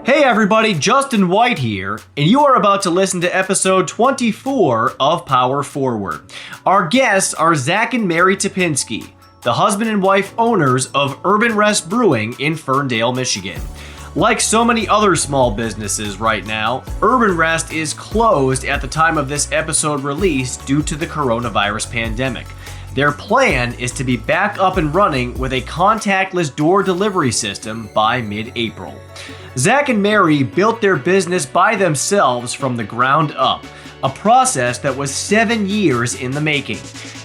Hey everybody, Justin White here, and you are about to listen to episode 24 of Power Forward. Our guests are Zach and Mary Typinski, the husband and wife owners of Urbanrest Brewing in Ferndale, Michigan. Like so many other small businesses right now, Urbanrest is closed at the time of this episode release due to the coronavirus pandemic. Their plan is to be back up and running with a contactless door delivery system by mid-April. Zach and Mary built their business by themselves from the ground up, a process that was 7 years in the making.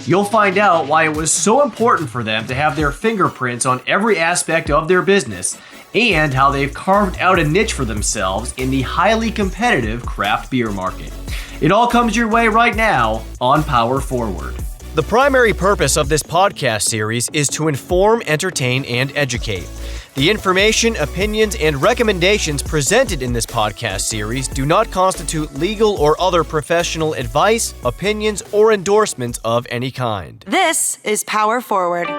You'll find out why it was so important for them to have their fingerprints on every aspect of their business, and how they've carved out a niche for themselves in the highly competitive craft beer market. It all comes your way right now on Power Forward. The primary purpose of this podcast series is to inform, entertain, and educate. The information, opinions, and recommendations presented in this podcast series do not constitute legal or other professional advice, opinions, or endorsements of any kind. This is Power Forward.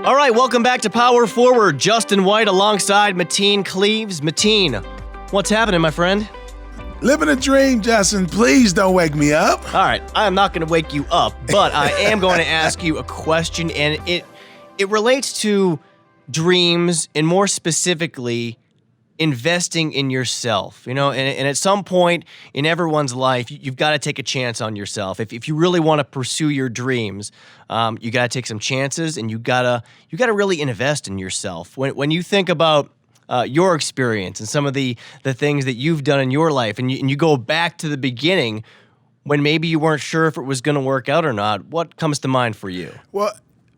All right, welcome back to Power Forward. Justin White alongside Mateen Cleaves. Mateen, what's happening, my friend? Living a dream, Justin. Please don't wake me up. All right, I am not going to wake you up, but I am going to ask you a question, and it relates to dreams, and more specifically, investing in yourself. You know, and at some point in everyone's life, you've got to take a chance on yourself. If you really want to pursue your dreams, you got to take some chances, and you gotta really invest in yourself. When you think about your experience and some of the things that you've done in your life, and you go back to the beginning when maybe you weren't sure if it was going to work out or not, what comes to mind for you? Well,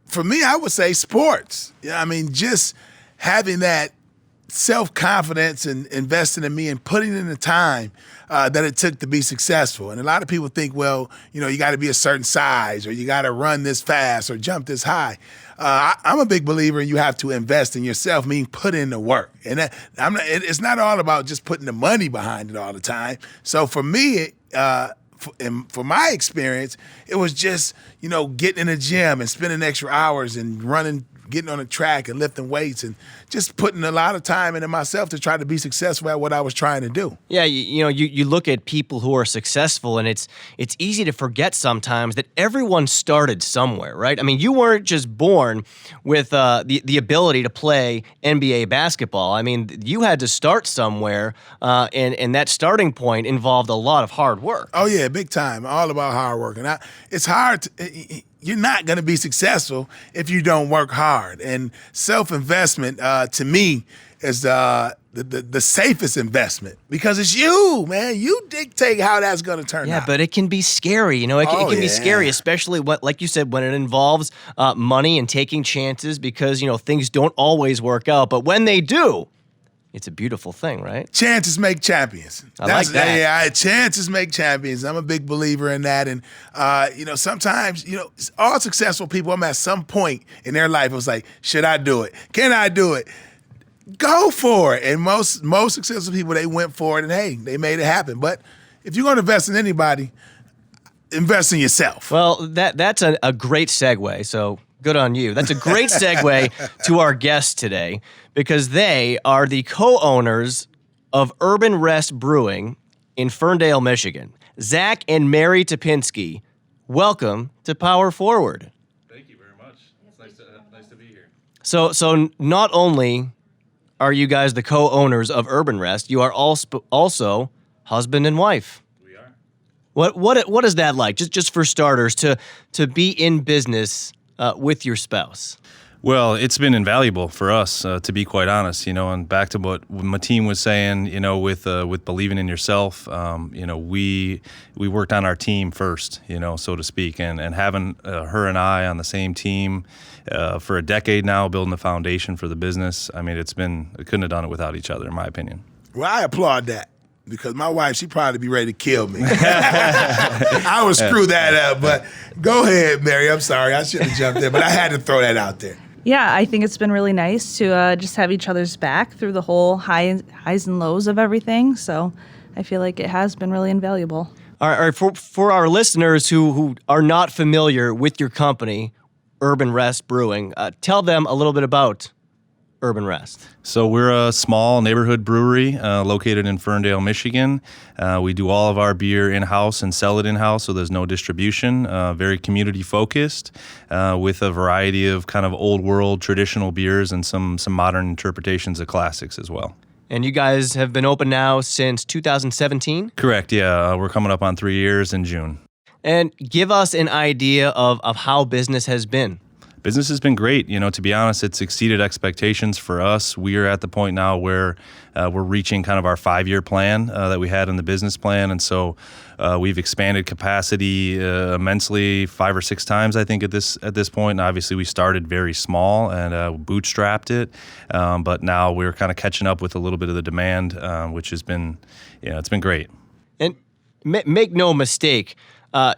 for me, I would say sports. Yeah, I mean, just having that self-confidence and investing in me and putting in the time that it took to be successful. And a lot of people think, well, you know, you got to be a certain size, or you got to run this fast or jump this high. I'm a big believer in you have to invest in yourself, meaning put in the work. And it's not all about just putting the money behind it all the time. So for me, for my experience, it was just, you know, getting in the gym and spending extra hours and running, getting on the track and lifting weights and just putting a lot of time into myself to try to be successful at what I was trying to do. Yeah, you look at people who are successful, and it's easy to forget sometimes that everyone started somewhere, right? I mean, you weren't just born with the ability to play NBA basketball. I mean, you had to start somewhere, and that starting point involved a lot of hard work. Oh, yeah, big time. All about hard work. And it's hard you're not going to be successful if you don't work hard. And self-investment, to me, is the safest investment, because it's you, man. You dictate how that's going to turn out. Yeah, but it can be scary. You know, it can be scary, especially like you said, when it involves money and taking chances, because, you know, things don't always work out. But when they do, it's a beautiful thing, right? Chances make champions. I like that. Yeah, chances make champions. I'm a big believer in that. And, you know, sometimes, you know, all successful people, I'm at some point in their life, it was like, should I do it? Can I do it? Go for it. And most successful people, they went for it, and, hey, they made it happen. But if you're going to invest in anybody, invest in yourself. Well, that's a great segue, so good on you. That's a great segue to our guest today, because they are the co-owners of Urbanrest Brewing in Ferndale, Michigan. Zach and Mary Typinski, welcome to Power Forward. Thank you very much. It's nice to be here. So not only are you guys the co-owners of Urbanrest, you are also husband and wife. We are. What is that like? Just for starters, to be in business with your spouse? Well, it's been invaluable for us, to be quite honest. You know, and back to what Mateen was saying. You know, with believing in yourself. You know, we worked on our team first. You know, so to speak, and having her and I on the same team for a decade now, building the foundation for the business. I mean, we couldn't have done it without each other, in my opinion. Well, I applaud that, because my wife, she'd probably be ready to kill me. I would screw that up, but go ahead, Mary. I'm sorry. I shouldn't have jumped in, but I had to throw that out there. Yeah, I think it's been really nice to just have each other's back through the whole highs and lows of everything. So I feel like it has been really invaluable. All right, for our listeners who are not familiar with your company, Urbanrest Brewing. Tell them a little bit about Urbanrest. So we're a small neighborhood brewery located in Ferndale, Michigan. We do all of our beer in-house and sell it in-house, so there's no distribution. Very community-focused with a variety of kind of old-world traditional beers and some modern interpretations of classics as well. And you guys have been open now since 2017? Correct, yeah. We're coming up on 3 years in June. And give us an idea of how business has been. Business has been great. To be honest, it's exceeded expectations for us. We are at the point now where we're reaching kind of our 5-year plan that we had in the business plan. And so we've expanded capacity immensely 5 or 6 times, I think, at this point. And obviously, we started very small and bootstrapped it. But now we're kind of catching up with a little bit of the demand, which has been, it's been great. And make no mistake,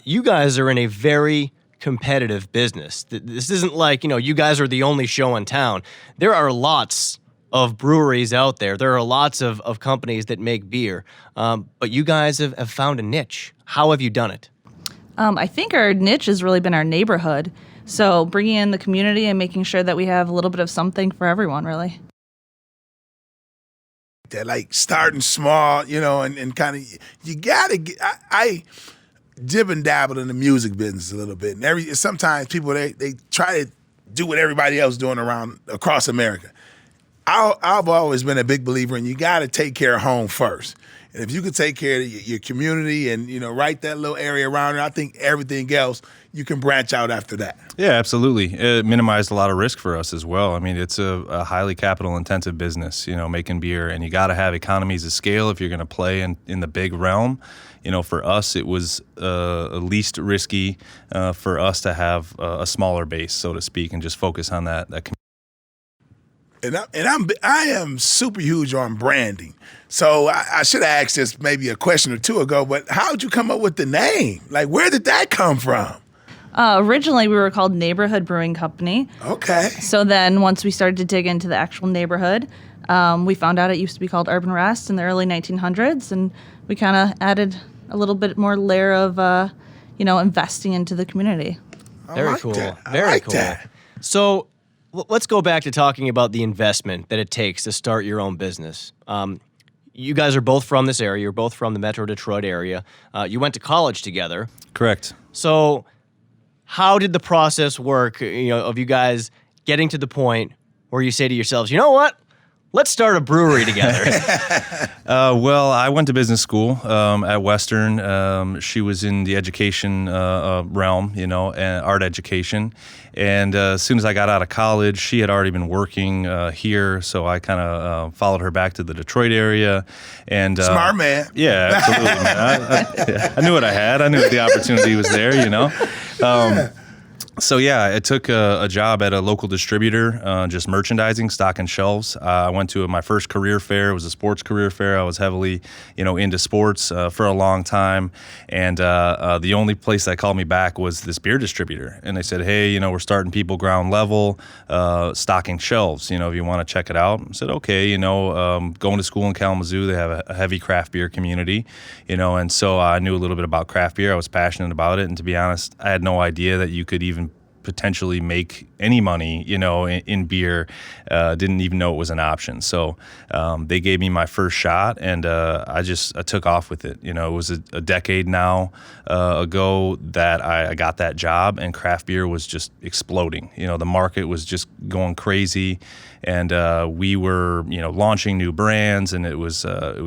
you guys are in a very competitive business. This isn't like, you guys are the only show in town. There are lots of breweries out there. There are lots of companies that make beer. But you guys have found a niche. How have you done it? I think our niche has really been our neighborhood. So bringing in the community and making sure that we have a little bit of something for everyone, really. That like starting small, and kind of, you got to get, I dib and dabble in the music business a little bit. And sometimes people, they try to do what everybody else doing across America. I've always been a big believer in you got to take care of home first. And if you can take care of your community and, right that little area around it, I think everything else, you can branch out after that. Yeah, absolutely. It minimized a lot of risk for us as well. I mean, it's a highly capital-intensive business, making beer, and you got to have economies of scale if you're going to play in the big realm. For us, it was least risky for us to have a smaller base, so to speak, and just focus on that community. And I am super huge on branding. So I should have asked this maybe a question or two ago, but how'd you come up with the name? Like, where did that come from? Originally, we were called Neighborhood Brewing Company. Okay. So then once we started to dig into the actual neighborhood, we found out it used to be called Urbanrest in the early 1900s, and we kind of added a little bit more layer of, investing into the community. Very cool. Very cool. That. So let's go back to talking about the investment that it takes to start your own business. You guys are both from this area. You're both from the Metro Detroit area. You went to college together. Correct. So how did the process work, of you guys getting to the point where you say to yourselves, you know what? Let's start a brewery together. Well, I went to business school at Western. She was in the education realm, and art education. And as soon as I got out of college, she had already been working here, so I kind of followed her back to the Detroit area. And smart man. Yeah, absolutely, man. I knew what I had. I knew the opportunity was there, So yeah, I took a job at a local distributor, just merchandising, stocking shelves. I went to my first career fair. It was a sports career fair. I was heavily, into sports for a long time. And the only place that called me back was this beer distributor. And they said, hey, we're starting people ground level, stocking shelves, if you want to check it out. I said, okay, going to school in Kalamazoo, they have a heavy craft beer community, and so I knew a little bit about craft beer. I was passionate about it. And to be honest, I had no idea that you could even potentially make any money, in beer. Didn't even know it was an option. So they gave me my first shot, and I took off with it. It was a decade now ago that I got that job, and craft beer was just exploding. The market was just going crazy, and we were, launching new brands, and it was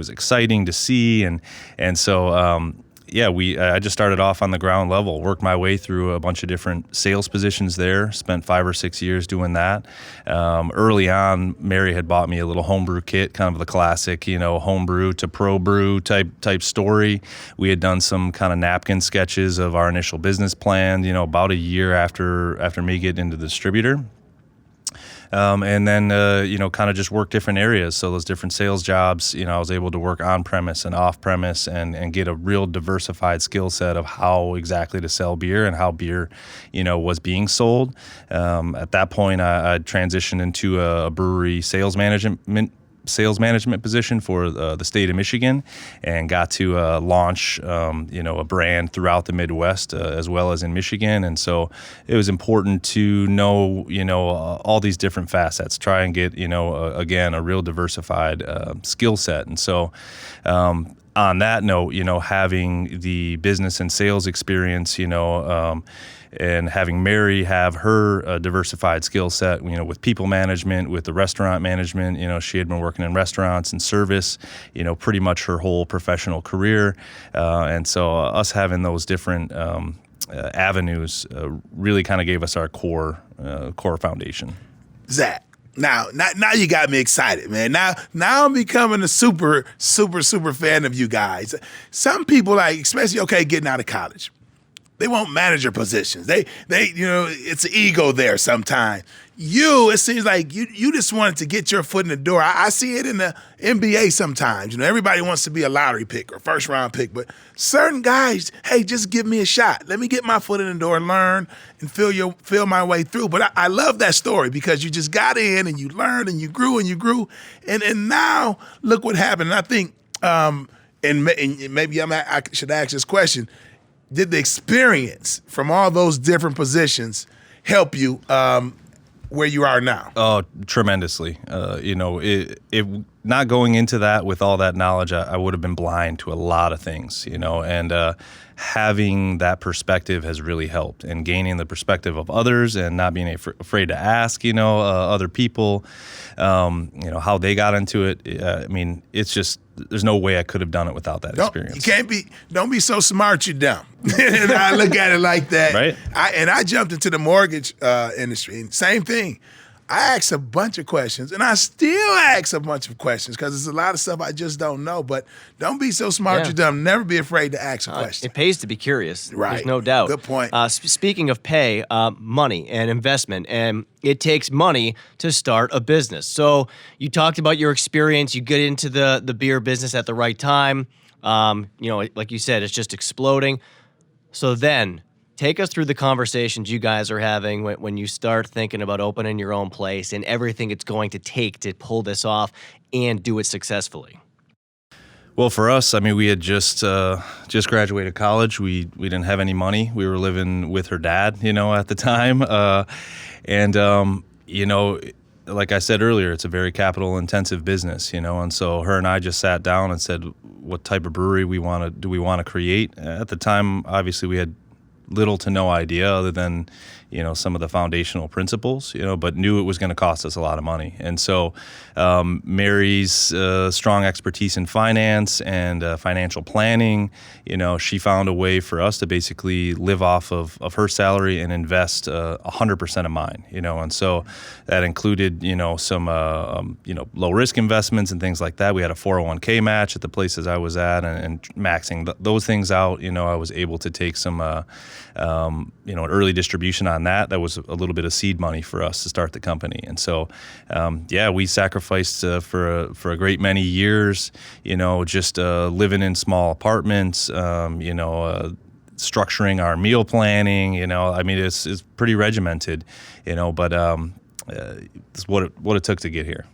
exciting to see, and so. I just started off on the ground level, worked my way through a bunch of different sales positions there, spent 5 or 6 years doing that. Early on, Mary had bought me a little homebrew kit, kind of the classic, homebrew to pro brew type story. We had done some kind of napkin sketches of our initial business plan, about a year after me getting into the distributor. And then, kind of just work different areas. So those different sales jobs, I was able to work on premise and off premise and get a real diversified skill set of how exactly to sell beer and how beer, was being sold. At that point, I transitioned into a brewery sales management sales management position for the state of Michigan, and got to launch a brand throughout the Midwest as well as in Michigan. And so it was important to know all these different facets, try and get again a real diversified skill set. And so on that note, having the business and sales experience, and having Mary have her diversified skill set, with people management, with the restaurant management. She had been working in restaurants and service, pretty much her whole professional career. And so us having those different avenues really kind of gave us our core foundation. Zach, now you got me excited, man. Now I'm becoming a super fan of you guys. Some people, especially getting out of college, they want manager positions. They it's an ego there sometimes. It seems like you just wanted to get your foot in the door. I see it in the NBA sometimes. Everybody wants to be a lottery pick or first round pick, but certain guys, hey, just give me a shot. Let me get my foot in the door and learn and feel my way through. But I love that story because you just got in and you learned and you grew and now look what happened. And I think and maybe I should ask this question. Did the experience from all those different positions help you where you are now? Oh, tremendously. It not going into that with all that knowledge, I would have been blind to a lot of things, and having that perspective has really helped, and gaining the perspective of others and not being afraid to ask, other people, how they got into it. It's just, there's no way I could have done it without that experience. Don't be so smart you're dumb. And I look at it like that. Right. I jumped into the mortgage industry, and same thing. I asked a bunch of questions, and I still ask a bunch of questions because there's a lot of stuff I just don't know. But don't be so smart you're dumb. Never be afraid to ask a question. It pays to be curious. Right. There's no doubt. Good point. Speaking of pay, money and investment, and it takes money to start a business. So you talked about your experience. You get into the beer business at the right time. Like you said, it's just exploding. So then, take us through the conversations you guys are having when you start thinking about opening your own place and everything it's going to take to pull this off and do it successfully. Well, for us, we had just graduated college. We didn't have any money. We were living with her dad, at the time, like I said earlier, it's a very capital-intensive business, and so her and I just sat down and said, what type of brewery do we want to create? At the time, obviously, we had little to no idea other than, some of the foundational principles, but knew it was going to cost us a lot of money. And so Mary's strong expertise in finance and financial planning, she found a way for us to basically live off of her salary and invest 100% of mine, and so that included, some, low risk investments and things like that. We had a 401k match at the places I was at, and maxing those things out, I was able to take some, an early distribution on that. That was a little bit of seed money for us to start the company. And so, we sacrificed for a great many years, just living in small apartments, structuring our meal planning, it's pretty regimented, but it's what it took to get here.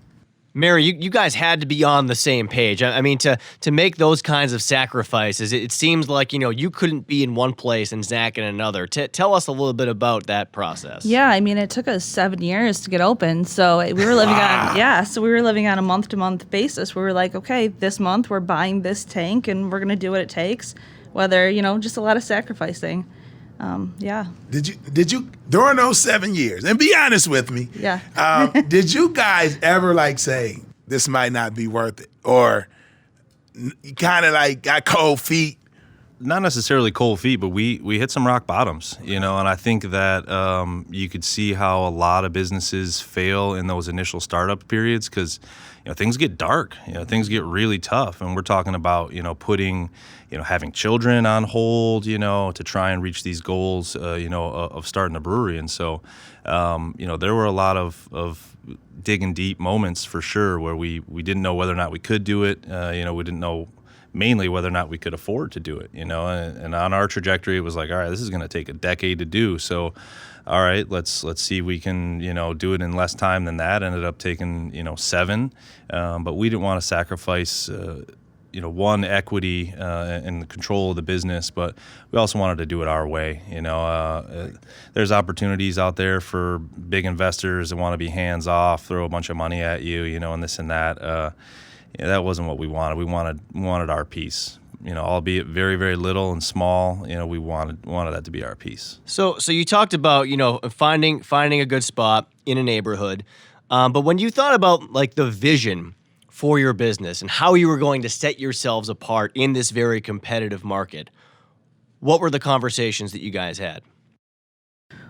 Mary, you guys had to be on the same page. To make those kinds of sacrifices, it seems like, you couldn't be in one place and Zach in another. Tell us a little bit about that process. Yeah, it took us 7 years to get open. So we were living on a month-to-month basis. We were like, okay, this month we're buying this tank and we're going to do what it takes, whether, just a lot of sacrificing. Did you during those 7 years, and be honest with me, did you guys ever say this might not be worth it, or kind of got cold feet? Not necessarily cold feet, but we hit some rock bottoms, and I think that you could see how a lot of businesses fail in those initial startup periods because things get dark, things get really tough, and we're talking about putting having children on hold, to try and reach these goals, of starting a brewery. And so, there were a lot of digging deep moments for sure where we didn't know whether or not we could do it. We didn't know mainly whether or not we could afford to do it, and on our trajectory, it was like, all right, this is going to take a decade to do. So, all right, let's see if we can, do it in less time than that. Ended up taking, 7, but we didn't want to sacrifice, one, equity and the control of the business, but we also wanted to do it our way. There's opportunities out there for big investors that want to be hands off, throw a bunch of money at you, and this and that. That wasn't what we wanted. We wanted our piece. Albeit very, very little and small, we wanted that to be our piece. So you talked about, finding a good spot in a neighborhood, but when you thought about like the vision for your business and how you were going to set yourselves apart in this very competitive market, what were the conversations that you guys had?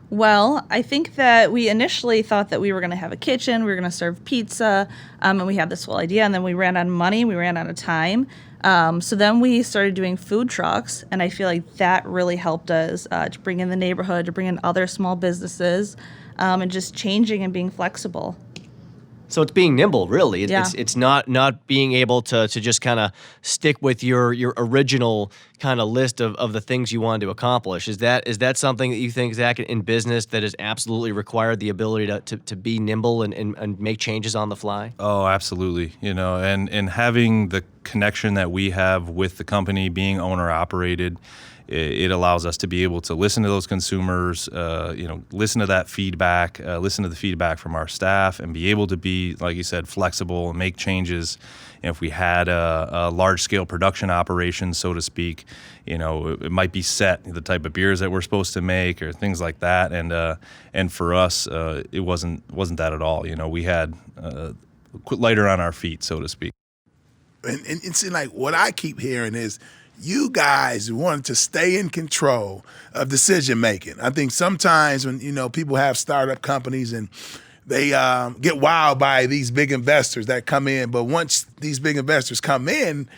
Well, I think that we initially thought that we were going to have a kitchen, we were going to serve pizza, and we had this whole idea, and then we ran out of money, we ran out of time. So then we started doing food trucks, and I feel like that really helped us to bring in the neighborhood, to bring in other small businesses, and just changing and being flexible. So it's being nimble, really. Yeah. It's not being able to just kind of stick with your original kind of list of the things you wanted to accomplish. Is that something that you think, Zach, in business that has absolutely required the ability to be nimble and make changes on the fly? Oh, absolutely. And having the connection that we have with the company, being owner operated, it allows us to be able to listen to those consumers, listen to that feedback, listen to the feedback from our staff, and be able to be, like you said, flexible and make changes. If we had a large-scale production operation, so to speak, it might be set, the type of beers that we're supposed to make or things like that. And for us, it wasn't that at all. We had lighter on our feet, so to speak. And it's like what I keep hearing is, you guys want to stay in control of decision making. I think sometimes when people have startup companies and they get wowed by these big investors that come in, but once these big investors come in,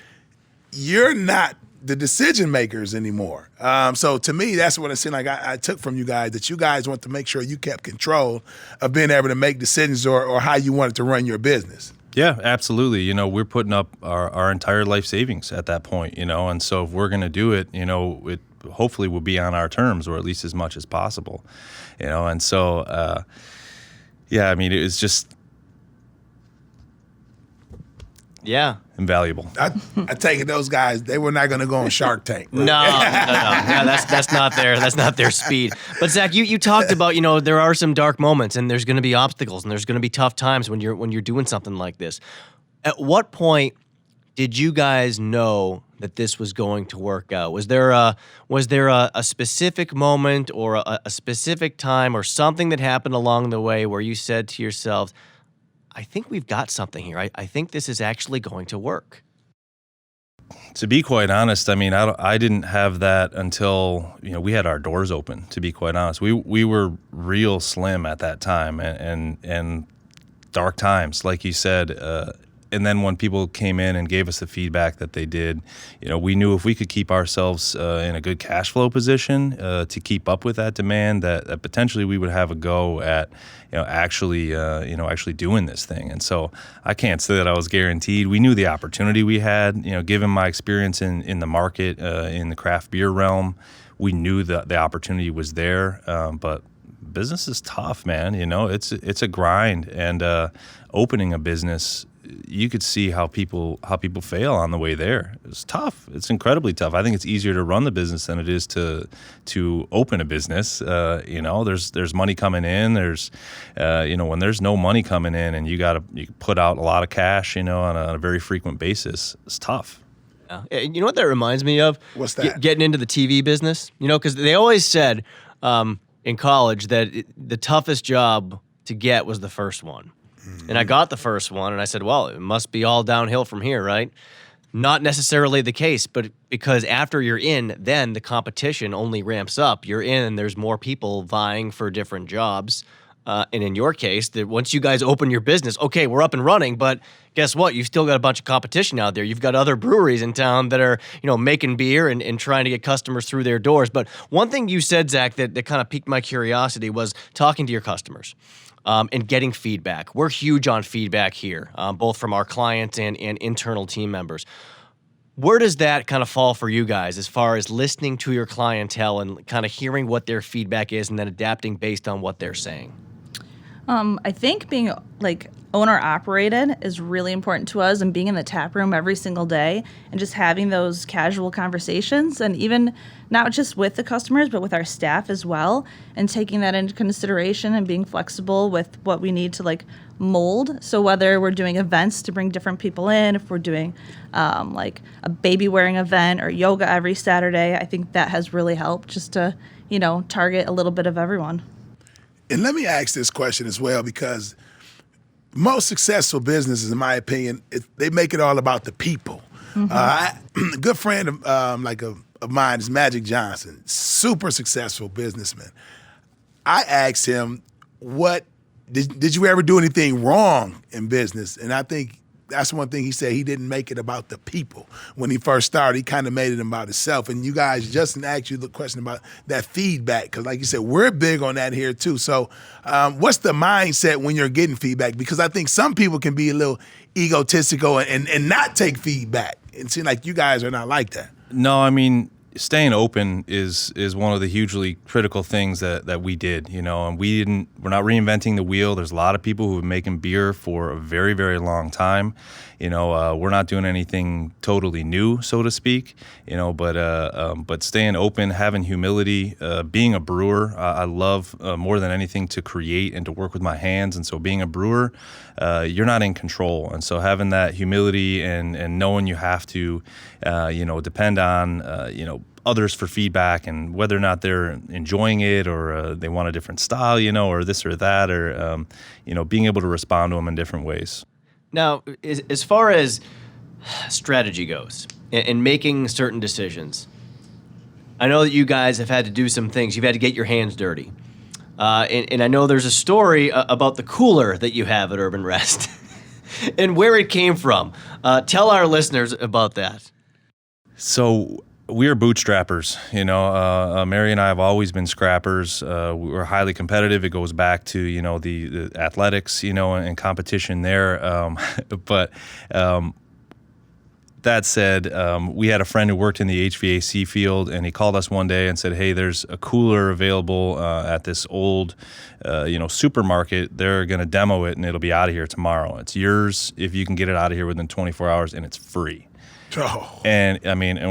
you're not the decision makers anymore. So to me, that's what it seemed like I took from you guys, that you guys want to make sure you kept control of being able to make decisions or how you wanted to run your business. Yeah, absolutely. We're putting up our entire life savings at that point, and so if we're going to do it, it hopefully will be on our terms, or at least as much as possible, and so, yeah, I mean, it was just invaluable. I take it those guys, they were not going to go on Shark Tank. Right? No, that's not their speed. But Zach, you talked about, there are some dark moments, and there's going to be obstacles, and there's going to be tough times when you're doing something like this. At what point did you guys know that this was going to work out? Was there a specific moment or a specific time or something that happened along the way where you said to yourselves, I think we've got something here. I think this is actually going to work? To be quite honest, I mean, I didn't have that until, we had our doors open, to be quite honest. We were real slim at that time and dark times, like you said. And then when people came in and gave us the feedback that they did, we knew if we could keep ourselves in a good cash flow position to keep up with that demand, that potentially we would have a go at, actually doing this thing. And so I can't say that I was guaranteed. We knew the opportunity we had, given my experience in the market, in the craft beer realm, we knew that the opportunity was there. But business is tough, man. It's a grind, and opening a business, you could see how people fail on the way there. It's tough. It's incredibly tough. I think it's easier to run the business than it is to open a business. There's money coming in. There's when there's no money coming in and you put out a lot of cash, on a very frequent basis. It's tough. Yeah. You know what that reminds me of? What's that? Getting into the TV business. Because they always said in college that the toughest job to get was the first one. And I got the first one, and I said, well, it must be all downhill from here, right? Not necessarily the case, but because after you're in, then the competition only ramps up. You're in, and there's more people vying for different jobs. And in your case, that once you guys open your business, okay, we're up and running, but guess what? You've still got a bunch of competition out there. You've got other breweries in town that are, making beer and trying to get customers through their doors. But one thing you said, Zach, that kind of piqued my curiosity was talking to your customers. And getting feedback. We're huge on feedback here, both from our clients and internal team members. Where does that kind of fall for you guys as far as listening to your clientele and kind of hearing what their feedback is and then adapting based on what they're saying? I think being like owner operated is really important to us, and being in the tap room every single day and just having those casual conversations, and even not just with the customers but with our staff as well, and taking that into consideration and being flexible with what we need to like mold. So whether we're doing events to bring different people in, if we're doing like a baby wearing event or yoga every Saturday, I think that has really helped just to, target a little bit of everyone. And let me ask this question as well, because most successful businesses, in my opinion, they make it all about the people. A good friend of mine is Magic Johnson, super successful businessman. I asked him, "What did you ever do anything wrong in business?" And I think that's one thing he said. He didn't make it about the people. When he first started, he kind of made it about himself. And you guys, Justin asked you the question about that feedback, because like you said, we're big on that here too. So what's the mindset when you're getting feedback? Because I think some people can be a little egotistical and not take feedback. It seems like you guys are not like that. No, I mean, staying open is one of the hugely critical things that we did, and we're not reinventing the wheel. There's a lot of people who have been making beer for a very, very long time. We're not doing anything totally new, so to speak, but staying open, having humility, being a brewer. I love more than anything to create and to work with my hands. And so being a brewer, you're not in control. And so having that humility and knowing you have to, depend on, others for feedback and whether or not they're enjoying it or they want a different style, or this or that, or, being able to respond to them in different ways. Now, as far as strategy goes and making certain decisions, I know that you guys have had to do some things. You've had to get your hands dirty. And I know there's a story about the cooler that you have at Urbanrest and where it came from. Tell our listeners about that. So we are bootstrappers, Mary and I have always been scrappers. We're highly competitive. It goes back to, the athletics, and competition there. But that said, we had a friend who worked in the HVAC field, and he called us one day and said, "Hey, there's a cooler available at this old, supermarket. They're going to demo it, and it'll be out of here tomorrow. It's yours if you can get it out of here within 24 hours, and it's free." Oh. And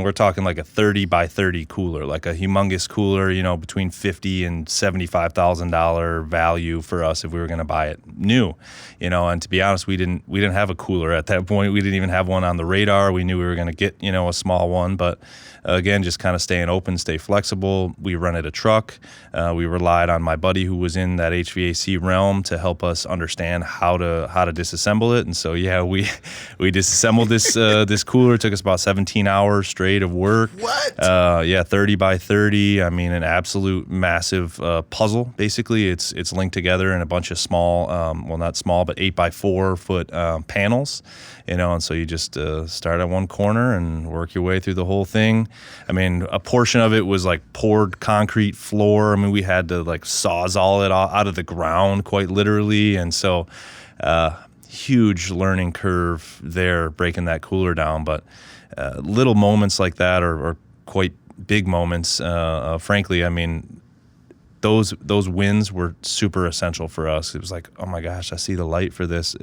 we're talking like a 30 by 30 cooler, like a humongous cooler, between $50,000 and $75,000 value for us if we were going to buy it new, and to be honest, we didn't have a cooler at that point. We didn't even have one on the radar. We knew we were going to get, a small one, but again, just kind of staying open, stay flexible. We rented a truck. We relied on my buddy who was in that HVAC realm to help us understand how to disassemble it. And so, yeah, we disassembled this cooler. Took us about 17 hours straight of work. What? 30 by 30. I mean, an absolute massive puzzle. Basically, it's linked together in a bunch of small, not small, but 8 by 4 foot panels. And so you just start at one corner and work your way through the whole thing. I mean, a portion of it was like poured concrete floor. I mean, we had to like sawzall it out of the ground, quite literally. And so, huge learning curve there, breaking that cooler down. But little moments like that are quite big moments. Frankly, I mean, those wins were super essential for us. It was like, oh my gosh, I see the light for this.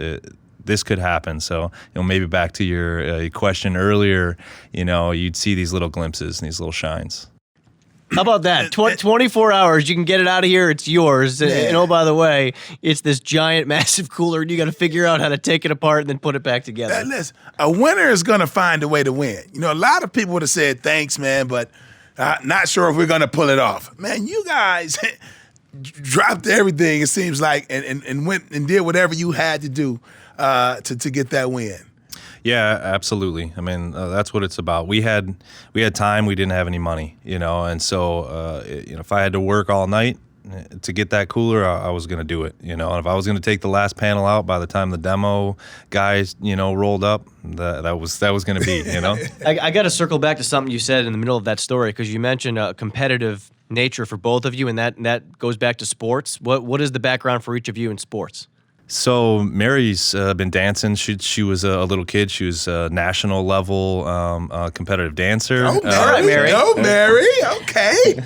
This could happen. So, maybe back to your question earlier, you'd see these little glimpses and these little shines. How about that? 24 hours, you can get it out of here, it's yours. Yeah. And oh, by the way, it's this giant, massive cooler, and you got to figure out how to take it apart and then put it back together. Listen, a winner is going to find a way to win. A lot of people would have said, "Thanks, man, but not sure if we're going to pull it off." Man, you guys dropped everything, it seems like, and went and did whatever you had to do to get that win. Yeah, absolutely. I mean, that's what it's about. We had time. We didn't have any money, and so if I had to work all night to get that cooler, I was going to do it, And if I was going to take the last panel out by the time the demo guys, rolled up, that was going to be, I got to circle back to something you said in the middle of that story, because you mentioned a competitive nature for both of you, and that goes back to sports. What is the background for each of you in sports? So Mary's been dancing. She was a little kid. She was a national level competitive dancer. Oh, Mary. All right, Mary. Go, Mary. Okay.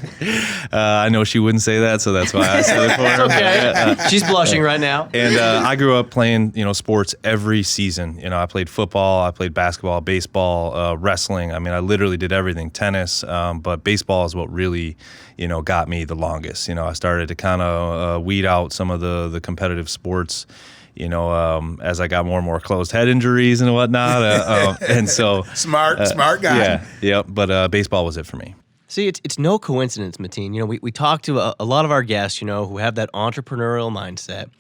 I know she wouldn't say that, so that's why I said it for her. Okay. She's blushing right now. And I grew up playing, sports every season. I played football, I played basketball, baseball, wrestling. I mean, I literally did everything, tennis. But baseball is what really, got me the longest. I started to kind of weed out some of the competitive sports, as I got more and more closed head injuries and whatnot. And so Smart guy. Yeah. But baseball was it for me. See, it's no coincidence, Mateen. We talk to a lot of our guests, who have that entrepreneurial mindset.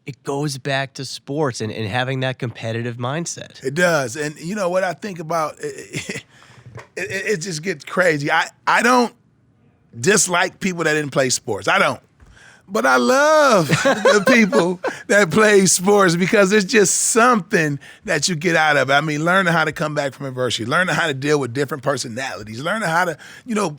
It goes back to sports and having that competitive mindset. It does. And you know what I think about, it just gets crazy. I don't dislike people that didn't play sports. I don't. But I love the people that play sports because it's just something that you get out of it. I mean, learning how to come back from adversity, learning how to deal with different personalities, learning how to,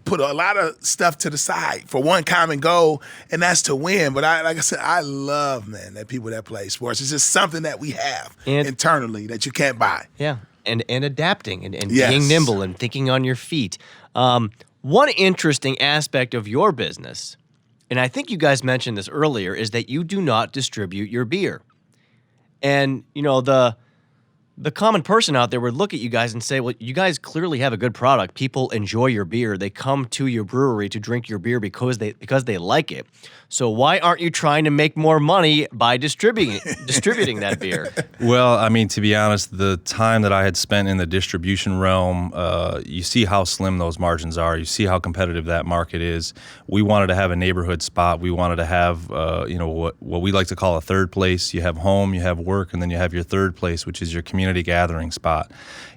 put a lot of stuff to the side for one common goal, and that's to win. But like I said, I love, man, that people that play sports. It's just something that we have internally that you can't buy. Yeah, and adapting and Yes. being nimble and thinking on your feet. One interesting aspect of your business, and I think you guys mentioned this earlier, is that you do not distribute your beer. And, the common person out there would look at you guys and say, well, you guys clearly have a good product. People enjoy your beer. They come to your brewery to drink your beer because they like it. So why aren't you trying to make more money by distributing that beer? Well, I mean, to be honest, the time that I had spent in the distribution realm, you see how slim those margins are. You see how competitive that market is. We wanted to have a neighborhood spot. We wanted to have, what we like to call a third place. You have home, you have work, and then you have your third place, which is your community gathering spot.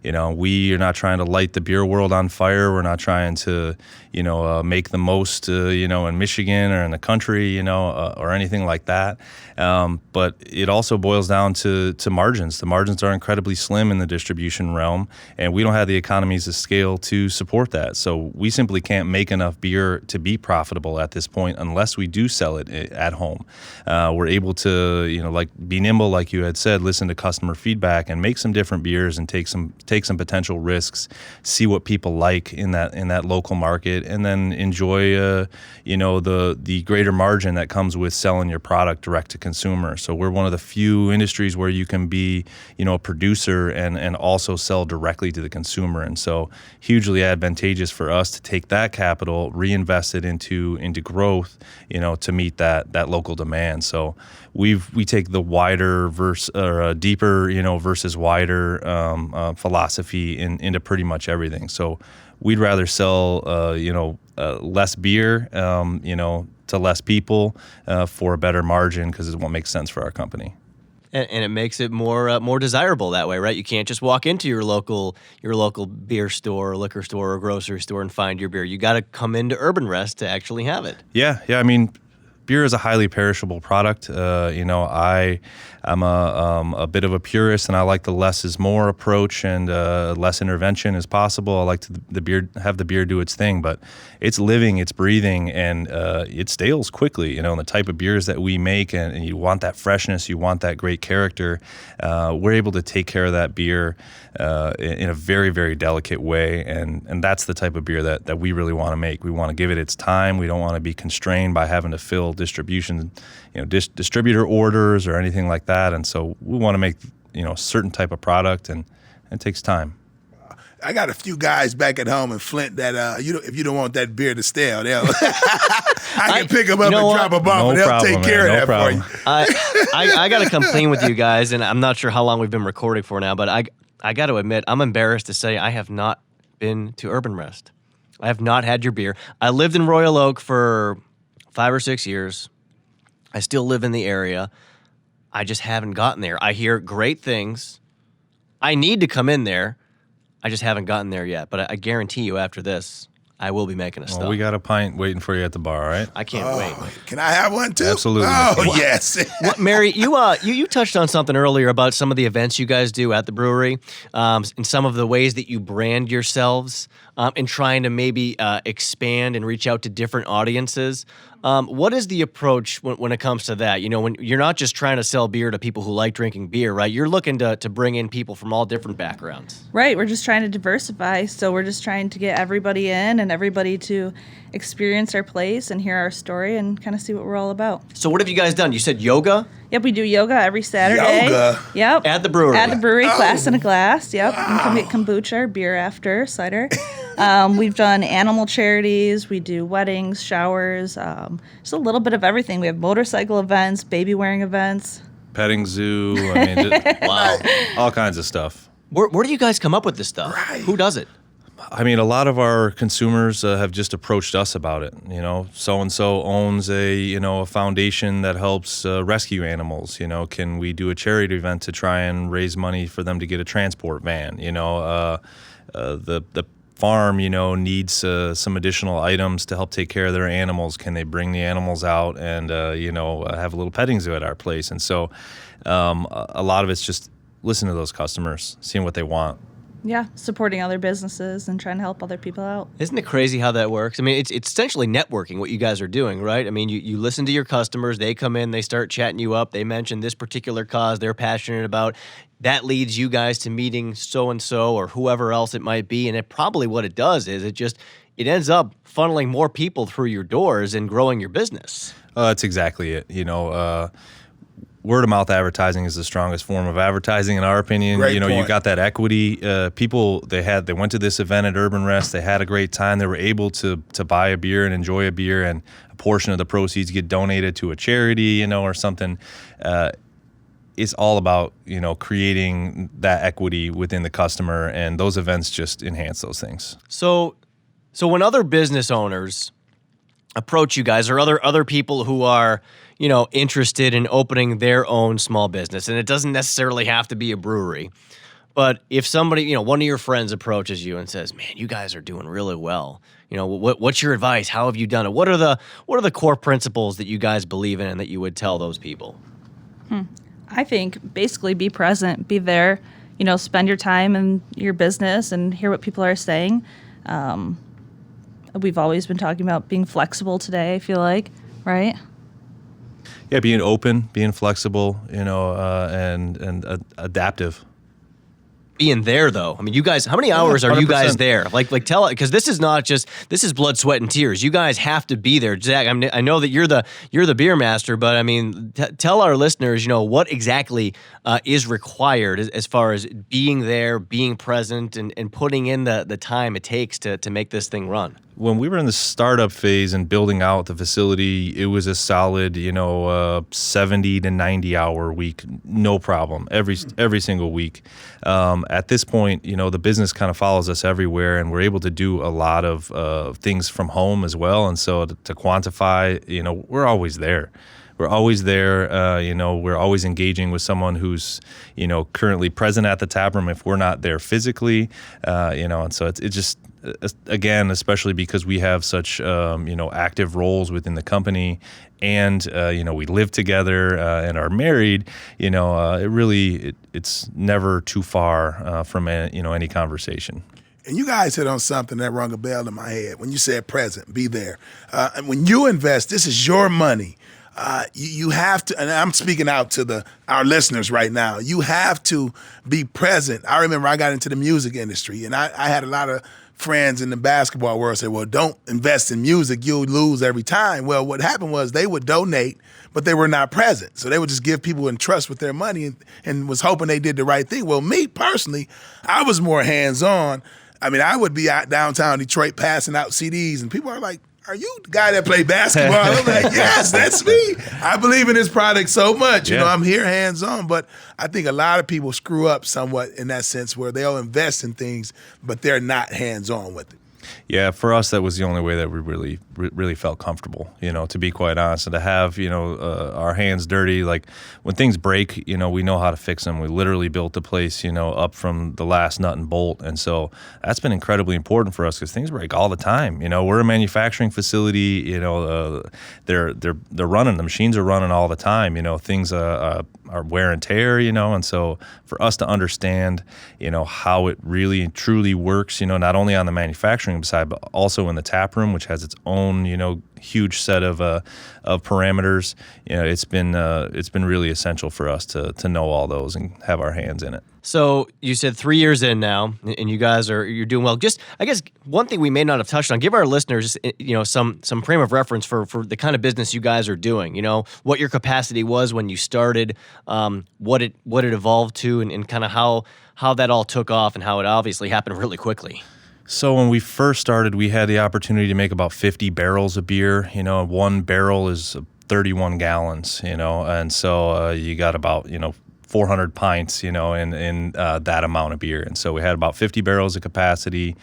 We are not trying to light the beer world on fire. We're not trying to, make the most, in Michigan or in the country, or anything like that. But it also boils down to margins. The margins are incredibly slim in the distribution realm, and we don't have the economies of scale to support that. So we simply can't make enough beer to be profitable at this point unless we do sell it at home. We're able to, be nimble, like you had said, listen to customer feedback and make some different beers and take some potential risks, see what people like in that local market, and then enjoy, the greater margin that comes with selling your product direct to consumer. So we're one of the few industries where you can be, a producer and also sell directly to the consumer. And so hugely advantageous for us to take that capital, reinvest it into growth, to meet that local demand. So we take the wider deeper, versus wider philosophy into pretty much everything. So we'd rather sell, less beer, to less people for a better margin because it's what makes sense for our company. And it makes it more desirable that way, right? You can't just walk into your local beer store, or liquor store, or grocery store and find your beer. You got to come into Urbanrest to actually have it. Yeah. I mean, beer is a highly perishable product. I'm a bit of a purist, and I like the less is more approach and less intervention as possible. I like to have the beer do its thing, but it's living, it's breathing, and it stales quickly. And the type of beers that we make, and you want that freshness, you want that great character. We're able to take care of that beer in a very, very delicate way, and that's the type of beer that we really want to make. We want to give it its time. We don't want to be constrained by having to fill distribution, distributor orders or anything like that. And so we want to make, a certain type of product, and it takes time. I got a few guys back at home in Flint that if you don't want that beer to stale, I can pick them up and drop them off, and they'll take care of that for you. I got to come clean with you guys, and I'm not sure how long we've been recording for now, but I got to admit, I'm embarrassed to say I have not been to Urbanrest. I have not had your beer. I lived in Royal Oak for 5 or 6 years. I still live in the area. I just haven't gotten there. I hear great things. I need to come in there. I just haven't gotten there yet. But I guarantee you after this, I will be making a stop. Well, we got a pint waiting for you at the bar, right? I can't wait. Can I have one too? Absolutely. Oh, yes. Well, Mary, you touched on something earlier about some of the events you guys do at the brewery, and some of the ways that you brand yourselves. and trying to maybe expand and reach out to different audiences. What is the approach when it comes to that? You know, when you're not just trying to sell beer to people who like drinking beer, right? You're looking to bring in people from all different backgrounds. Right. We're just trying to diversify. So we're just trying to get everybody in and everybody to experience our place and hear our story and kind of see what we're all about. So what have you guys done? You said yoga? Yep, we do yoga every Saturday. Yoga? Yep. At the brewery? At the brewery, class in a glass. Yep. Wow. And come get kombucha or beer after, cider. We've done animal charities. We do weddings, showers, just a little bit of everything. We have motorcycle events, baby wearing events. Petting zoo. I mean, Wow. all kinds of stuff. Where do you guys come up with this stuff? Right. Who does it? I mean, a lot of our consumers have just approached us about it. You know, so and so owns a foundation that helps rescue animals. You know, can we do a charity event to try and raise money for them to get a transport van? You know, the farm, needs some additional items to help take care of their animals. Can they bring the animals out and have a little petting zoo at our place? And so, a lot of it's just listening to those customers, seeing what they want. Yeah, supporting other businesses and trying to help other people out. Isn't it crazy how that works? I mean, it's essentially networking what you guys are doing, right? I mean, you listen to your customers, they come in, they start chatting you up, they mention this particular cause they're passionate about. That leads you guys to meeting so-and-so or whoever else it might be, and probably what it does is it ends up funneling more people through your doors and growing your business. That's exactly it. Word of mouth advertising is the strongest form of advertising, in our opinion. Great You point. got that equity. People they went to this event at Urbanrest. They had a great time. They were able to buy a beer and enjoy a beer, and a portion of the proceeds get donated to a charity, or something. It's all about creating that equity within the customer, and those events just enhance those things. So when other business owners approach you guys or other people who are interested in opening their own small business, and it doesn't necessarily have to be a brewery, but if somebody, one of your friends approaches you and says, "Man, you guys are doing really well. What's your advice? How have you done it? What are the core principles that you guys believe in and that you would tell those people?" I think basically be present, be there, spend your time in your business and hear what people are saying. We've always been talking about being flexible today, I feel like, right? Yeah, being open, being flexible, and adaptive. Being there, though. I mean, you guys, how many hours are you guys 100%. there? Like tell it, because this is blood, sweat, and tears. You guys have to be there. Zach, I know that you're the beer master, but I mean, tell our listeners, what exactly is required as far as being there, being present, and putting in the time it takes to make this thing run. When we were in the startup phase and building out the facility, it was a solid, 70 to 90 hour week, no problem, every single week. At this point, the business kind of follows us everywhere, and we're able to do a lot of things from home as well. And so to quantify, we're always there. We're always there. We're always engaging with someone who's, currently present at the tap room if we're not there physically, and so it's just, again, especially because we have such, active roles within the company and, we live together and are married, it's never too far from, any conversation. And you guys hit on something that rung a bell in my head when you said present, be there. And when you invest, this is your money. You have to, and I'm speaking out to our listeners right now, you have to be present. I remember I got into the music industry, and I had a lot of friends in the basketball world say, well, don't invest in music, you'll lose every time. Well, what happened was they would donate, but they were not present. So they would just give people in trust with their money and was hoping they did the right thing. Well, me personally, I was more hands-on. I mean, I would be out downtown Detroit passing out CDs, and people are like, "Are you the guy that played basketball?" I'm like, "Yes, that's me. I believe in this product so much. I'm here hands-on." But I think a lot of people screw up somewhat in that sense where they'll invest in things, but they're not hands-on with it. Yeah, for us, that was the only way that we really felt comfortable, to be quite honest. And to have, our hands dirty, like when things break, we know how to fix them. We literally built the place, up from the last nut and bolt. And so that's been incredibly important for us because things break all the time. We're a manufacturing facility, they're running, the machines are running all the time, things are wear and tear, and so for us to understand, how it really and truly works, not only on the manufacturing side, but also in the tap room, which has its own, huge set of parameters. It's been really essential for us to know all those and have our hands in it. So you said 3 years in now, and you're doing well. Just, I guess, one thing we may not have touched on, give our listeners, some frame of reference for the kind of business you guys are doing. What your capacity was when you started, what it evolved to, and kind of how that all took off, and how it obviously happened really quickly. So when we first started, we had the opportunity to make about 50 barrels of beer. One barrel is 31 gallons, and so you got about, 400 pints, in that amount of beer. And so we had about 50 barrels of capacity.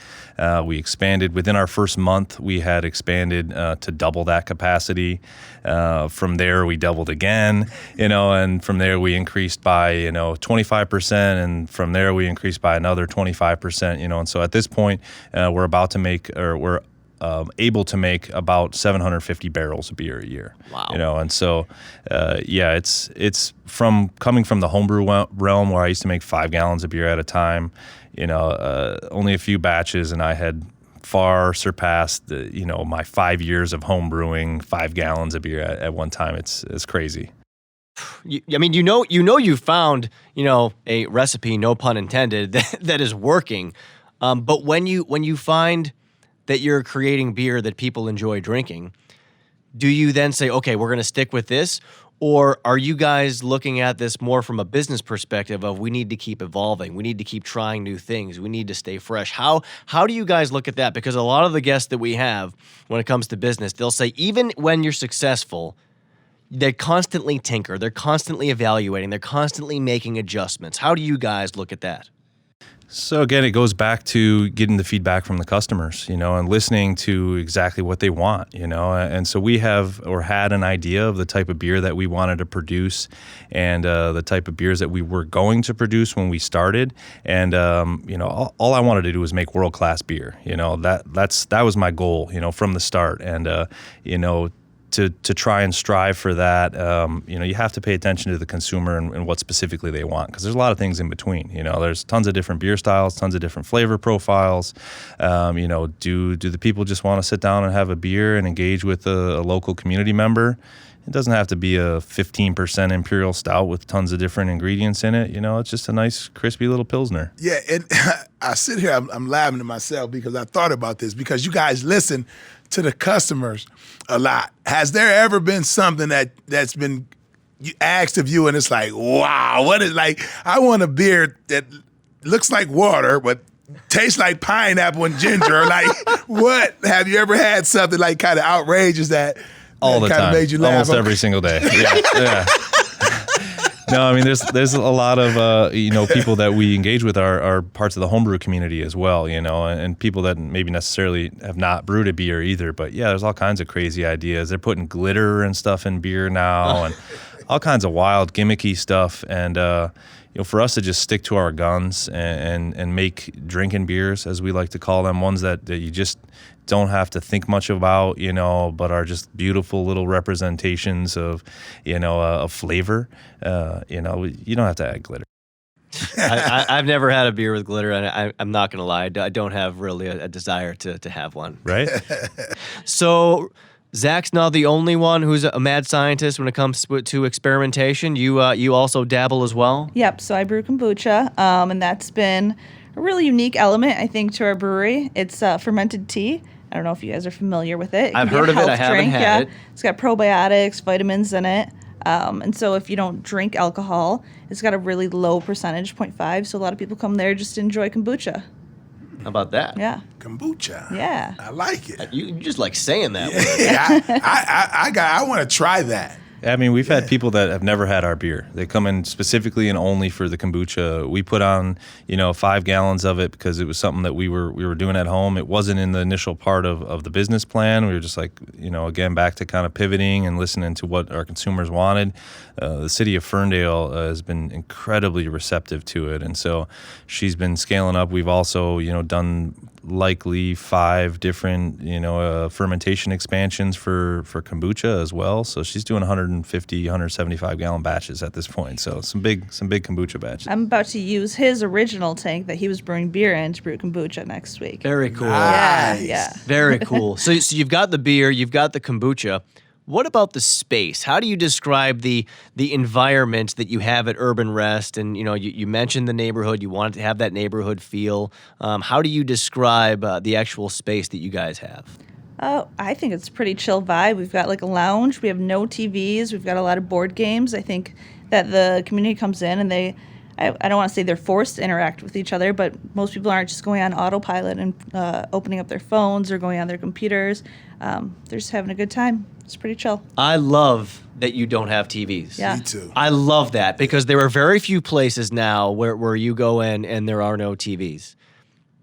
We expanded within our first month. We had expanded to double that capacity. From there, we doubled again, and from there we increased by 25%, and from there we increased by another 25%. And so at this point, we're about to make, or we're able to make about 750 barrels of beer a year. Wow. And so, it's coming from the homebrew realm where I used to make 5 gallons of beer at a time, only a few batches, and I had far surpassed my 5 years of home brewing 5 gallons of beer at one time. It's crazy. You found, a recipe, no pun intended, that is working. But when you find that you're creating beer that people enjoy drinking, do you then say, okay, we're going to stick with this? Or are you guys looking at this more from a business perspective of we need to keep evolving, we need to keep trying new things, we need to stay fresh? How do you guys look at that? Because a lot of the guests that we have when it comes to business, they'll say even when you're successful, they constantly tinker, they're constantly evaluating, they're constantly making adjustments. How do you guys look at that? So again, it goes back to getting the feedback from the customers, and listening to exactly what they want, and so we had an idea of the type of beer that we wanted to produce and the type of beers that we were going to produce when we started. And, all I wanted to do was make world-class beer. That was my goal, from the start. And, to try and strive for that, you have to pay attention to the consumer and what specifically they want, because there's a lot of things in between. There's tons of different beer styles, tons of different flavor profiles. Do the people just want to sit down and have a beer and engage with a local community member? It doesn't have to be a 15% imperial stout with tons of different ingredients in it. It's just a nice, crispy little Pilsner. Yeah, and I sit here, I'm laughing to myself because I thought about this, because you guys listen to the customers a lot. Has there ever been something that's been asked of you and it's like, wow, what is, like, I want a beer that looks like water but tastes like pineapple and ginger? Like, what? Have you ever had something like kind of outrageous that all the time, made you laugh? Almost every single day. Yeah. No, I mean, there's a lot of people that we engage with are parts of the homebrew community as well, and people that maybe necessarily have not brewed a beer either. But yeah, there's all kinds of crazy ideas. They're putting glitter and stuff in beer now, and all kinds of wild, gimmicky stuff. And for us to just stick to our guns and make drinking beers, as we like to call them, ones that you just don't have to think much about, but are just beautiful little representations of, of flavor. You don't have to add glitter. I've never had a beer with glitter, and I'm not going to lie, I don't have really a desire to have one. Right? So Zach's not the only one who's a mad scientist when it comes to experimentation. You also dabble as well? Yep, so I brew kombucha, and that's been a really unique element, I think, to our brewery. It's fermented tea. I don't know if you guys are familiar with it. I've heard of it. I haven't had it. It's got probiotics, vitamins in it. And so if you don't drink alcohol, it's got a really low percentage, 0.5. So a lot of people come there just to enjoy kombucha. How about that? Yeah. Kombucha. Yeah. I like it. You just like saying that word. Yeah, I want to try that. I mean, we've had people that have never had our beer. They come in specifically and only for the kombucha. We put on, 5 gallons of it because it was something that we were doing at home. It wasn't in the initial part of the business plan. We were just like, again, back to kind of pivoting and listening to what our consumers wanted. The city of Ferndale has been incredibly receptive to it, and so she's been scaling up. We've also, done likely 5 different, fermentation expansions for kombucha as well. So she's doing 150, 175 gallon batches at this point. So some big kombucha batches. I'm about to use his original tank that he was brewing beer in to brew kombucha next week. Very cool. Nice. Yeah. Very cool. So you've got the beer, you've got the kombucha. What about the space? How do you describe the environment that you have at Urbanrest? And you mentioned the neighborhood. You wanted to have that neighborhood feel. How do you describe the actual space that you guys have? Oh, I think it's a pretty chill vibe. We've got like a lounge. We have no TVs. We've got a lot of board games. I think that the community comes in and I don't want to say they're forced to interact with each other, but most people aren't just going on autopilot and opening up their phones or going on their computers. They're just having a good time. It's pretty chill. I love that you don't have TVs. Yeah. Me too. I love that because there are very few places now where you go in and there are no TVs.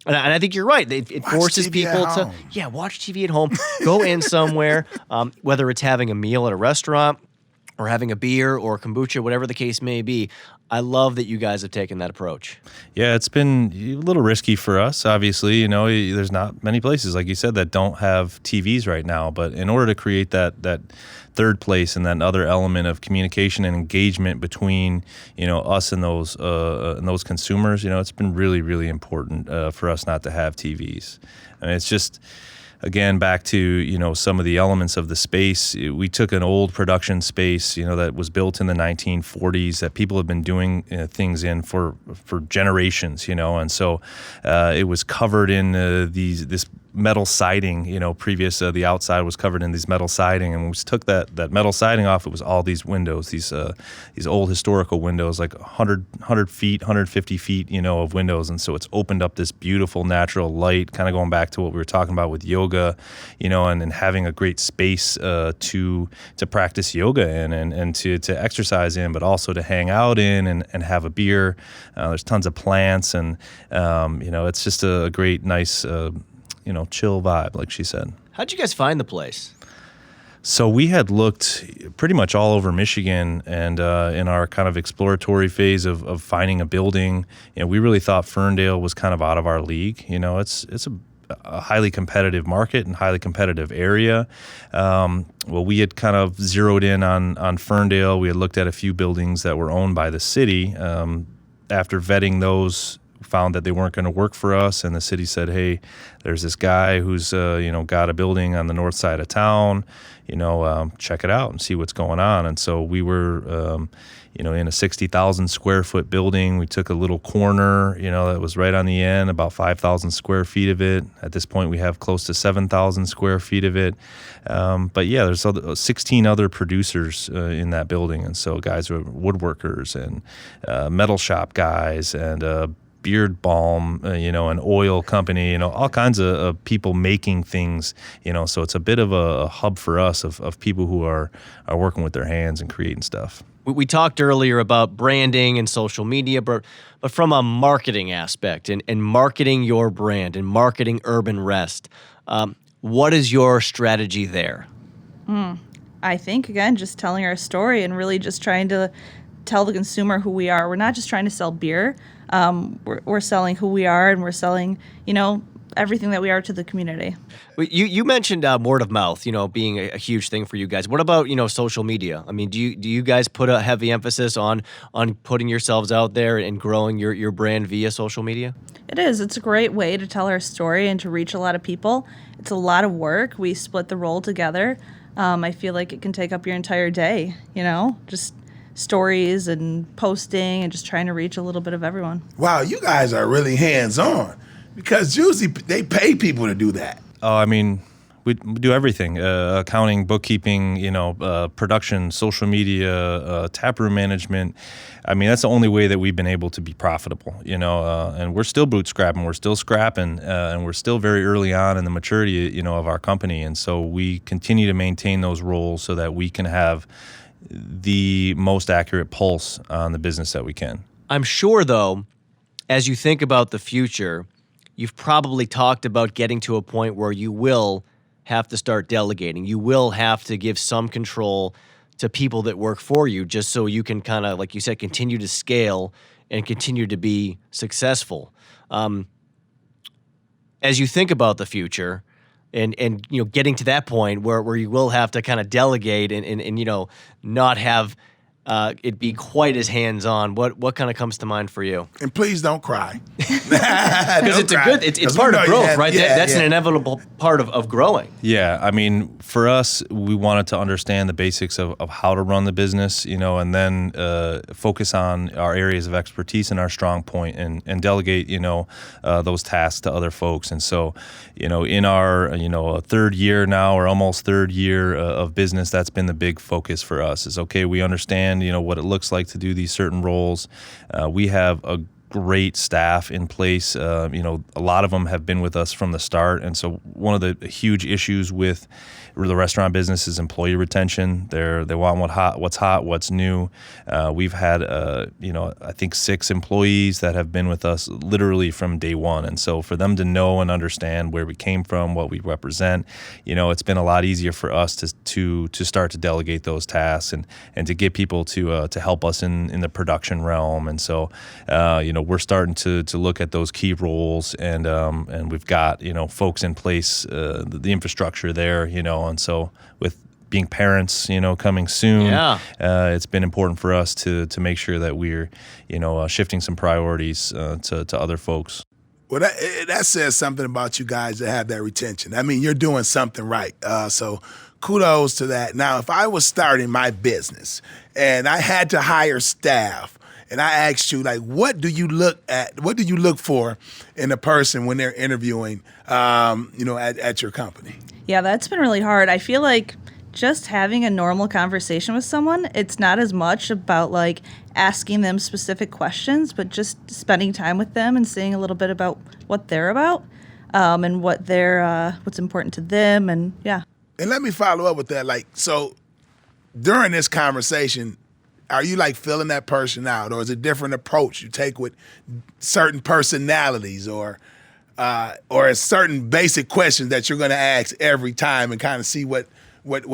And I think you're right. It Watch forces TV people at to, home. watch TV at home. Go in somewhere, whether it's having a meal at a restaurant or having a beer or kombucha, whatever the case may be. I love that you guys have taken that approach. Yeah, it's been a little risky for us, obviously. There's not many places, like you said, that don't have TVs right now. But in order to create that third place and that other element of communication and engagement between, us and those consumers, it's been really, really important for us not to have TVs. I mean, it's just, again, back to, some of the elements of the space. We took an old production space, that was built in the 1940s that people have been doing things in for generations, and so it was covered in this metal siding, previous the outside was covered in these metal siding, and when we took that metal siding off, it was all these windows, these old historical windows, like 100 feet, 150 feet, of windows, and so it's opened up this beautiful natural light, kind of going back to what we were talking about with yoga, and having a great space to practice yoga in and to exercise in, but also to hang out in and have a beer. There's tons of plants, and it's just a great, nice chill vibe, like she said. How'd you guys find the place? So we had looked pretty much all over Michigan, and in our kind of exploratory phase of finding a building, we really thought Ferndale was kind of out of our league. It's a highly competitive market and highly competitive area. Well, we had kind of zeroed in on Ferndale. We had looked at a few buildings that were owned by the city. After vetting those, found that they weren't going to work for us, and the city said, hey, there's this guy who's got a building on the north side of town, check it out and see what's going on. And so we were in a 60,000 square foot building. We took a little corner, that was right on the end, about 5,000 square feet of it. At this point, we have close to 7,000 square feet of it. But yeah, there's 16 other producers in that building. And so guys who are woodworkers and metal shop guys and beard balm, an oil company, all kinds of people making things, so it's a bit of a hub for us of people who are working with their hands and creating stuff. We talked earlier about branding and social media, but from a marketing aspect and marketing your brand and marketing Urbanrest, what is your strategy there? I think, again, just telling our story and really just trying to tell the consumer who we are. We're not just trying to sell beer. We're selling who we are, and we're selling, everything that we are to the community. You mentioned word of mouth, being a huge thing for you guys. What about, social media? I mean, do you guys put a heavy emphasis on putting yourselves out there and growing your brand via social media? It is. It's a great way to tell our story and to reach a lot of people. It's a lot of work. We split the role together. I feel like it can take up your entire day, just stories and posting and just trying to reach a little bit of everyone. Wow, you guys are really hands-on, because usually they pay people to do that. Oh, I mean, we do everything: accounting, bookkeeping, production, social media, taproom management. I mean, that's the only way that we've been able to be profitable, and we're still bootstrapping, we're still scrapping, and we're still very early on in the maturity, of our company. And so we continue to maintain those roles so that we can have, the most accurate pulse on the business that we can. I'm sure, though, as you think about the future, you've probably talked about getting to a point where you will have to start delegating. You will have to give some control to people that work for you, just so you can kind of, like you said, continue to scale and continue to be successful. As you think about the future and getting to that point where you will have to kind of delegate and not have it be quite as hands-on, what kind of comes to mind for you? And please don't cry. Because it's part of growth, right? That's an inevitable part of growing. Yeah, I mean, for us, we wanted to understand the basics of how to run the business, and then focus on our areas of expertise and our strong point, and delegate, those tasks to other folks. And so, in our, third year now, or almost third year of business, that's been the big focus for us. Is okay, we understand, what it looks like to do these certain roles. We have a great staff in place. A lot of them have been with us from the start. And so one of the huge issues with the restaurant business is employee retention. They want what's hot, what's new. We've had, I think 6 employees that have been with us literally from day one. And so for them to know and understand where we came from, what we represent, it's been a lot easier for us to start to delegate those tasks and to get people to help us in the production realm. And so, we're starting to look at those key roles, and we've got, folks in place, the infrastructure there, and so with being parents, coming soon, it's been important for us to make sure that we're, shifting some priorities to other folks. Well, that says something about you guys that have that retention. I mean, you're doing something right. So kudos to that. Now, if I was starting my business and I had to hire staff, and I asked you, like, what do you look at? What do you look for in a person when they're interviewing, at your company? Yeah, that's been really hard. I feel like just having a normal conversation with someone, it's not as much about like asking them specific questions, but just spending time with them and seeing a little bit about what they're about, and what's important to them, and yeah. And let me follow up with that. Like, so during this conversation, are you like filling that person out, or is it a different approach you take with certain personalities, or certain basic questions that you're going to ask every time and kind of see what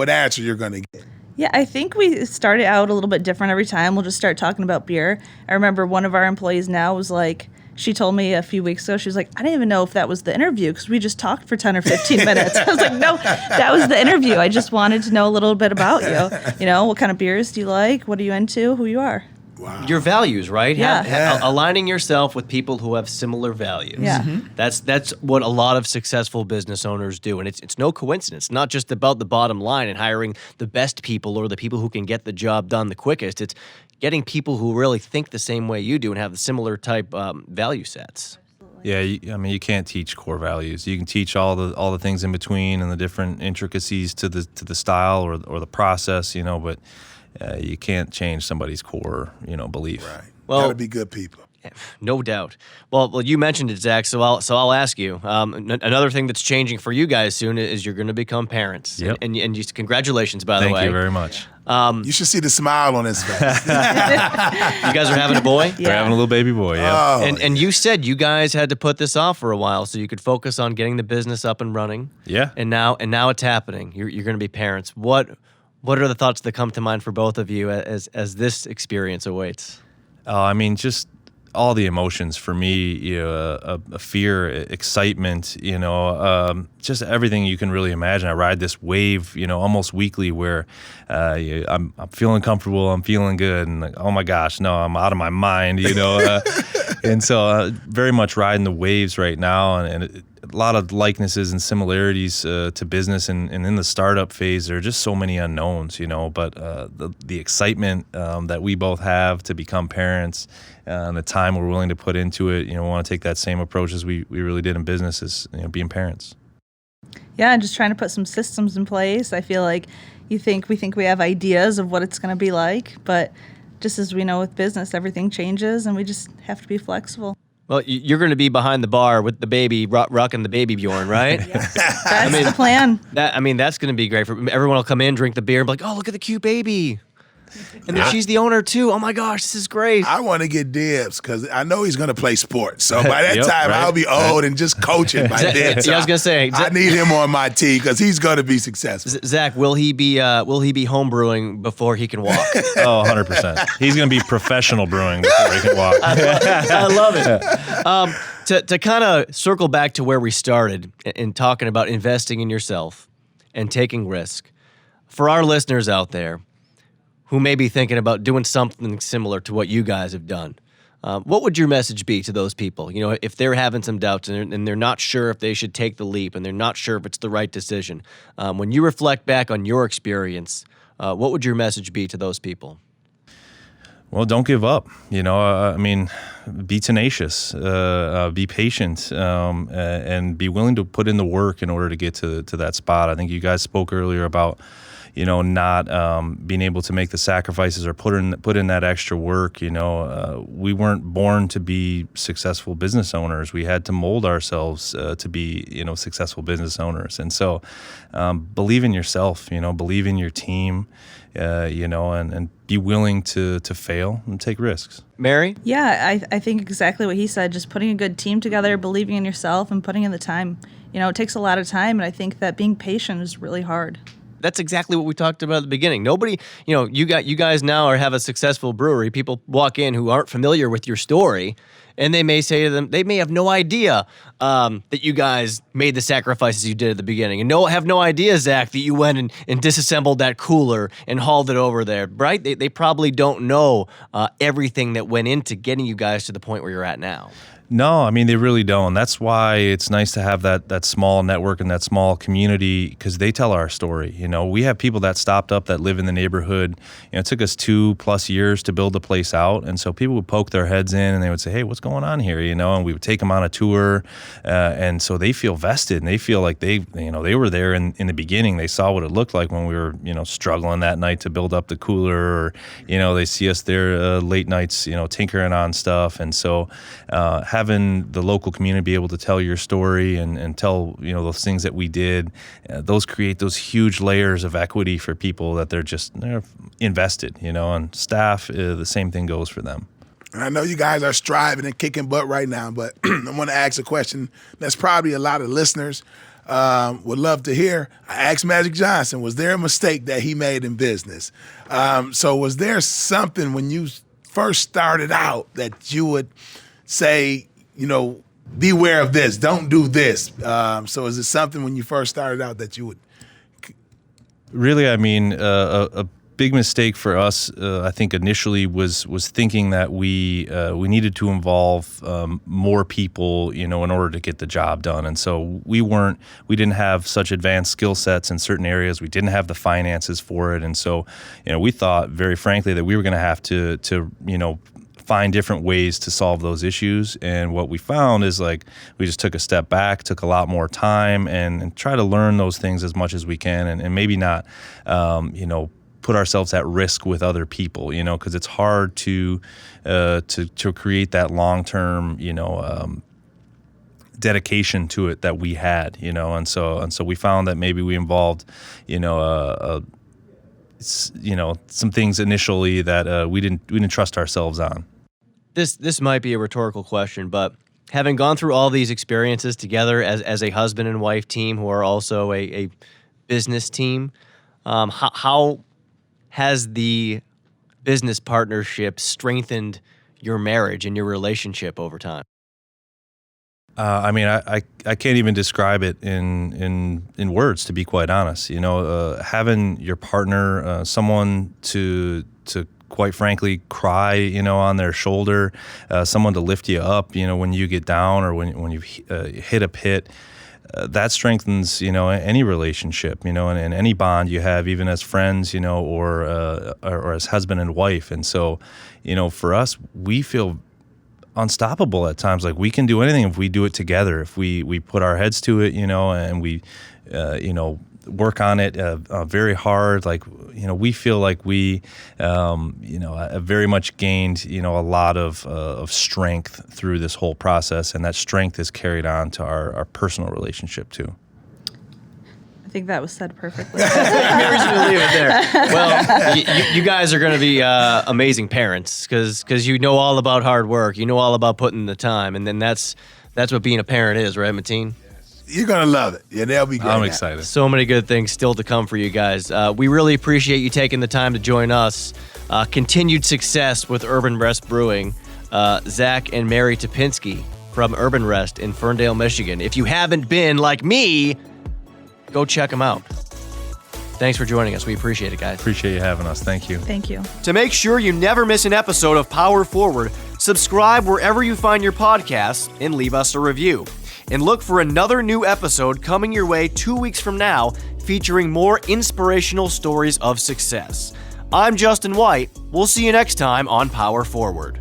answer you're going to get? Yeah, I think we started out a little bit different every time. We'll just start talking about beer. I remember one of our employees now was like, she told me a few weeks ago, she was like, I didn't even know if that was the interview because we just talked for 10 or 15 minutes. I was like, no, that was the interview. I just wanted to know a little bit about you. What kind of beers do you like? What are you into? Who you are? Wow. Your values, right? Yeah. Aligning yourself with people who have similar values. Yeah. Mm-hmm. That's what a lot of successful business owners do. And it's no coincidence. It's not just about the bottom line and hiring the best people or the people who can get the job done the quickest. It's getting people who really think the same way you do and have the similar type value sets. Yeah, you can't teach core values. You can teach all the things in between and the different intricacies to the style or the process, but you can't change somebody's core, belief. Right. Well, gotta be good people. No doubt. Well, you mentioned it, Zach. So I'll ask you. Another thing that's changing for you guys soon is you're going to become parents. Yep. And just congratulations, by the way. Thank you very much. You should see the smile on his face. You guys are having a boy. We're having a little baby boy. Yeah. Oh, And you said you guys had to put this off for a while so you could focus on getting the business up and running. Yeah. And now it's happening. You're going to be parents. What are the thoughts that come to mind for both of you as this experience awaits? Just all the emotions for me, a fear, excitement, just everything you can really imagine. I ride this wave, almost weekly where I'm feeling comfortable, I'm feeling good, and like, oh my gosh, no, I'm out of my mind, and so very much riding the waves right now, and a lot of likenesses and similarities to business, and in the startup phase, there are just so many unknowns, but the excitement that we both have to become parents, and the time we're willing to put into it, we want to take that same approach as we really did in business, as being parents. Yeah, and just trying to put some systems in place. I feel like we think we have ideas of what it's going to be like, but just as we know with business, everything changes, and we just have to be flexible. Well, you're going to be behind the bar with the baby, rocking the baby Bjorn, right? That's the plan. That's going to be great. Everyone will come in, drink the beer, and be like, oh, look at the cute baby. And then she's the owner too. Oh my gosh, this is great. I want to get dibs because I know he's going to play sports. So by that time, right. I'll be old and just coaching by then. So I was gonna say, I need him on my team because he's going to be successful. Zach, will he be home brewing before he can walk? Oh, 100%. He's going to be professional brewing before he can walk. I love it. To kind of circle back to where we started in talking about investing in yourself and taking risk, for our listeners out there who may be thinking about doing something similar to what you guys have done, what would your message be to those people? You know, if they're having some doubts and they're not sure if they should take the leap and they're not sure if it's the right decision, when you reflect back on your experience, what would your message be to those people? Well, don't give up. You know, I mean, be tenacious, be patient, and be willing to put in the work in order to get to that spot. I think you guys spoke earlier about, you know, not being able to make the sacrifices or put in that extra work. You know, we weren't born to be successful business owners. We had to mold ourselves to be, you know, successful business owners. And so, believe in yourself. You know, believe in your team. You know, and be willing to fail and take risks. Mary? Yeah, I think exactly what he said. Just putting a good team together, believing in yourself, and putting in the time. You know, it takes a lot of time, and I think that being patient is really hard. That's exactly what we talked about at the beginning. Nobody, you know, you guys now have a successful brewery. People walk in who aren't familiar with your story, and they may say to them, they may have no idea that you guys made the sacrifices you did at the beginning, and have no idea, Zach, that you went and disassembled that cooler and hauled it over there, right? They probably don't know everything that went into getting you guys to the point where you're at now. No, I mean, they really don't. That's why it's nice to have that small network and that small community, because they tell our story. You know, we have people that stopped up that live in the neighborhood. You know, it took us 2+ years to build the place out. And so people would poke their heads in and they would say, hey, what's going on here? You know, and we would take them on a tour. And so they feel vested and they feel like they were there in the beginning. They saw what it looked like when we were, you know, struggling that night to build up the cooler, or, you know, they see us there late nights, you know, tinkering on stuff. And so having the local community be able to tell your story and tell, you know, those things that we did, those create those huge layers of equity for people that they're invested, you know, and staff, the same thing goes for them. And I know you guys are striving and kicking butt right now, but I want to ask a question that's probably a lot of listeners would love to hear. I asked Magic Johnson, was there a mistake that he made in business? So was there something when you first started out that you would say, you know, beware of this, don't do this? So is it something when you first started out that you would? Really, I mean, a big mistake for us, I think initially was thinking that we needed to involve more people, you know, in order to get the job done. And so we didn't have such advanced skill sets in certain areas. We didn't have the finances for it. And so, you know, we thought very frankly that we were going to have to, you know, find different ways to solve those issues. And what we found is, like, we just took a step back, took a lot more time, and try to learn those things as much as we can, and maybe not, you know, put ourselves at risk with other people, you know, because it's hard to create that long-term, you know, dedication to it that we had, you know, and so we found that maybe we involved, you know, you know, some things initially that we didn't trust ourselves on. This might be a rhetorical question, but having gone through all these experiences together as a husband and wife team who are also a business team, how has the business partnership strengthened your marriage and your relationship over time? I mean, I can't even describe it in words, to be quite honest. You know, having your partner, someone to quite frankly cry, you know, on their shoulder, someone to lift you up, you know, when you get down or when you hit a pit, that strengthens, you know, any relationship, you know, and any bond you have, even as friends, you know, or as husband and wife. And so, you know, for us, we feel unstoppable at times. Like, we can do anything if we do it together, if we put our heads to it, you know, and we, you know, work on it very hard. Like, you know, we feel like we, you know, have very much gained, you know, a lot of strength through this whole process, and that strength is carried on to our personal relationship too. I think that was said perfectly. Mary's gonna leave it there. Well, you guys are gonna be amazing parents because you know all about hard work. You know all about putting in the time, and then that's what being a parent is, right, Mateen? You're gonna love it. Yeah, they'll be great. I'm excited. So many good things still to come for you guys. We really appreciate you taking the time to join us. Continued success with Urbanrest Brewing. Zach and Mary Typinski from Urbanrest in Ferndale, Michigan. If you haven't been, like me, go check them out. Thanks for joining us. We appreciate it, guys. Appreciate you having us. Thank you. Thank you. To make sure you never miss an episode of Power Forward, subscribe wherever you find your podcasts and leave us a review. And look for another new episode coming your way 2 weeks from now, featuring more inspirational stories of success. I'm Justin White. We'll see you next time on Power Forward.